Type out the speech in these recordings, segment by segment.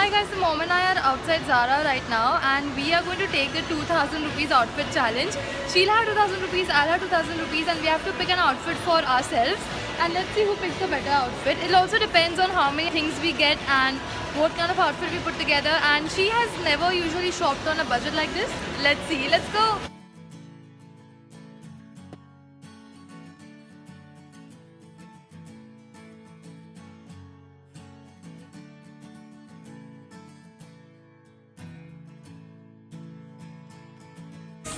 Hi guys, so mom and I are outside Zara right now and we are going to take the 2000 rupees outfit challenge. She'll have 2000 rupees, I'll have 2000 rupees and we have to pick an outfit for ourselves and let's see who picks the better outfit. It also depends on how many things we get and what kind of outfit we put together, and she has never usually shopped on a budget like this. Let's see, let's go.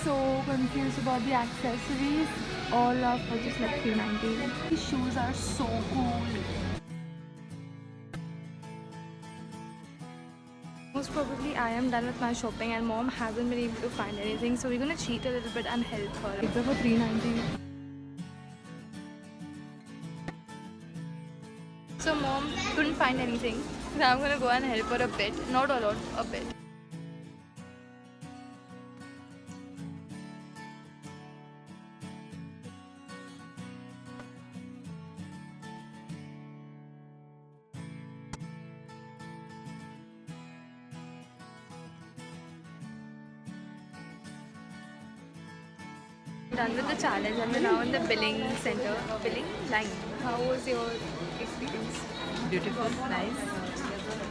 So confused about the accessories. All of are just like 390. These shoes are so cool. Most probably I am done with my shopping and mom hasn't been able to find anything, so we're gonna cheat a little bit and help her. It's for 390. So mom couldn't find anything. So I'm gonna go and help her a bit. Not a lot, a bit. Done with the challenge and we're now in the billing center, billing line. How was your experience? Beautiful, nice.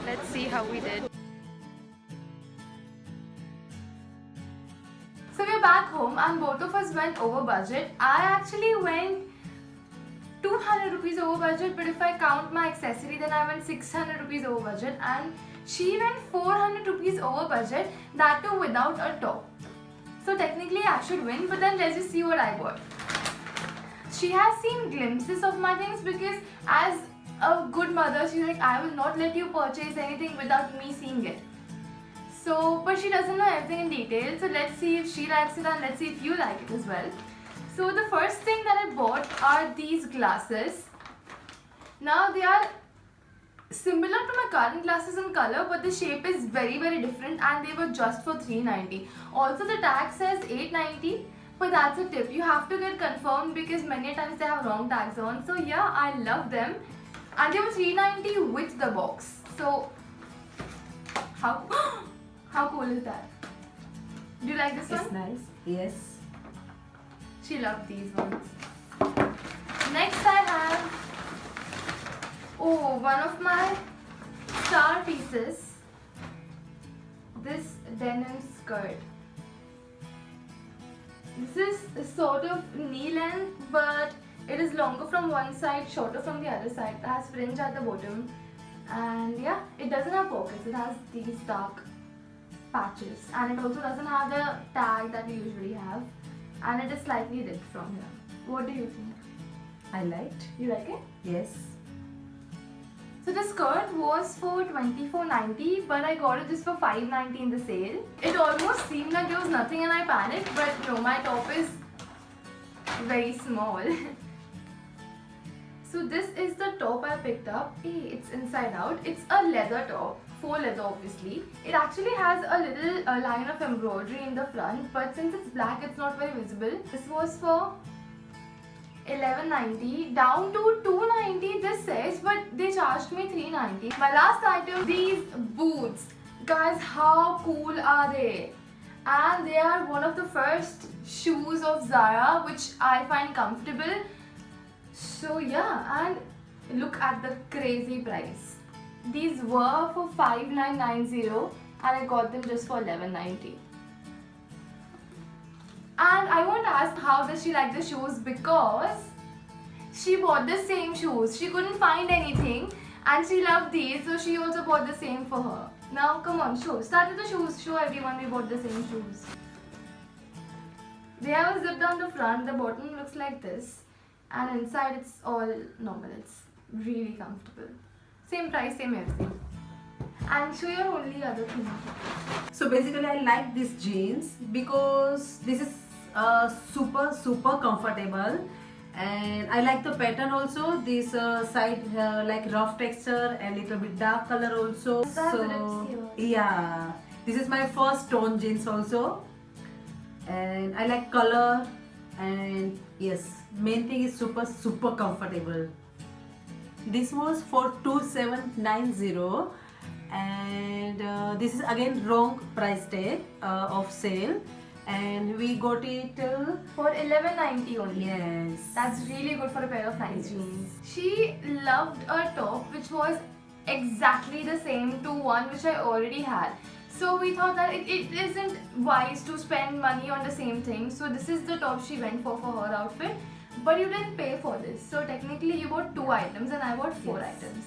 Let's see how we did. So we're back home and both of us went over budget. I actually went 200 rupees over budget, but if I count my accessory then I went 600 rupees over budget, and she went 400 rupees over budget, that too without a top. So technically I should win, but then let's just see what I bought. She has seen glimpses of my things because as a good mother, she's like, I will not let you purchase anything without me seeing it. So, but she doesn't know everything in detail. So let's see if she likes it and let's see if you like it as well. So the first thing that I bought are these glasses. Now they are similar to my current glasses in color, but the shape is very different and they were just for 390. Also the tag says 890, but that's a tip. You have to get confirmed because many times they have wrong tags on. So yeah, I love them. And they were 390 with the box. So how cool is that? Do you like this one? It's nice. Yes. She loved these ones. Next I have one of my star pieces. This denim skirt. This is sort of knee length, but it is longer from one side, shorter from the other side. It has fringe at the bottom. And yeah, it doesn't have pockets. It has these dark patches. And it also doesn't have the tag that we usually have. And it is slightly ripped from here. What do you think? I liked. You like it? Yes. So the skirt was for 24.90, but I got it just for 5.90 in the sale. It almost seemed like there was nothing and I panicked, but no, my top is very small. So this is the top I picked up. Hey, it's inside out. It's a leather top, faux leather obviously. It actually has a little line of embroidery in the front, but since it's black, it's not very visible. This was for 11.90 down to 2.90 this says, but they charged me 3.90. My last item, these boots. Guys, how cool are they? And they are one of the first shoes of Zara which I find comfortable. So yeah, and look at the crazy price. These were for 5.990 and I got them just for 11.90. And I won't ask how does she like the shoes because she bought the same shoes. She couldn't find anything and she loved these, so she also bought the same for her. Now come on, start with the shoes. Show everyone we bought the same shoes. They have a zip down the front. The bottom looks like this and inside it's all normal. It's really comfortable. Same price, same everything. And show your only other thing. So basically I like these jeans because this is super comfortable, and I like the pattern also. This side like rough texture and little bit dark color also. So yeah, this is my first tone jeans also, and I like color, and yes, main thing is super comfortable. This was for 2790 and this is again wrong price tag of sale, and we got it. For 11.90 only. Yes. That's really good for a pair of nice Yes. jeans. She loved a top which was exactly the same to one which I already had. So we thought that it isn't wise to spend money on the same thing. So this is the top she went for her outfit. But you didn't pay for this. So technically you bought 2 items and I bought 4 Yes. items.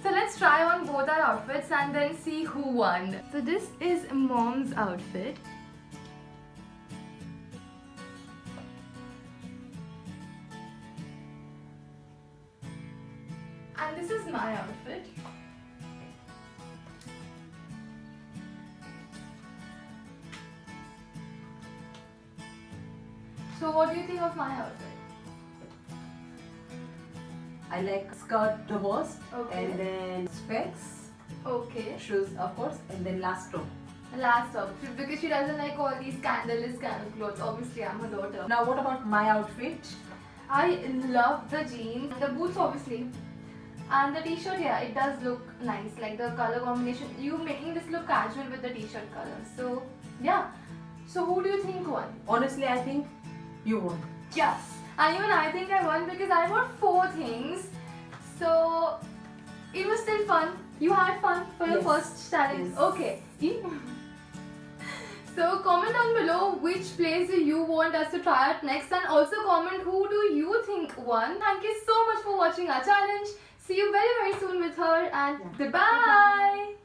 So let's try on both our outfits and then see who won. So this is mom's outfit. And this is my outfit. So what do you think of my outfit? I like skirt the most, Okay. and then specs, Okay. shoes of course, and then last top. Last outfit, because she doesn't like all these scandalous kind of clothes. Obviously, I'm her daughter. Now what about my outfit? I love the jeans, the boots obviously, and the t-shirt. Yeah, it does look nice. Like the color combination, you making this look casual with the t-shirt color. So yeah. So who do you think won? Honestly, I think you won. Yes, and even I think I won because I bought 4 things. So it was still fun. You had fun for your Yes. first challenge. Yes. Okay. So comment down below which place do you want us to try out next, and also comment who do you think won. Thank you so much for watching our challenge. See you very soon with her, and Yeah. goodbye.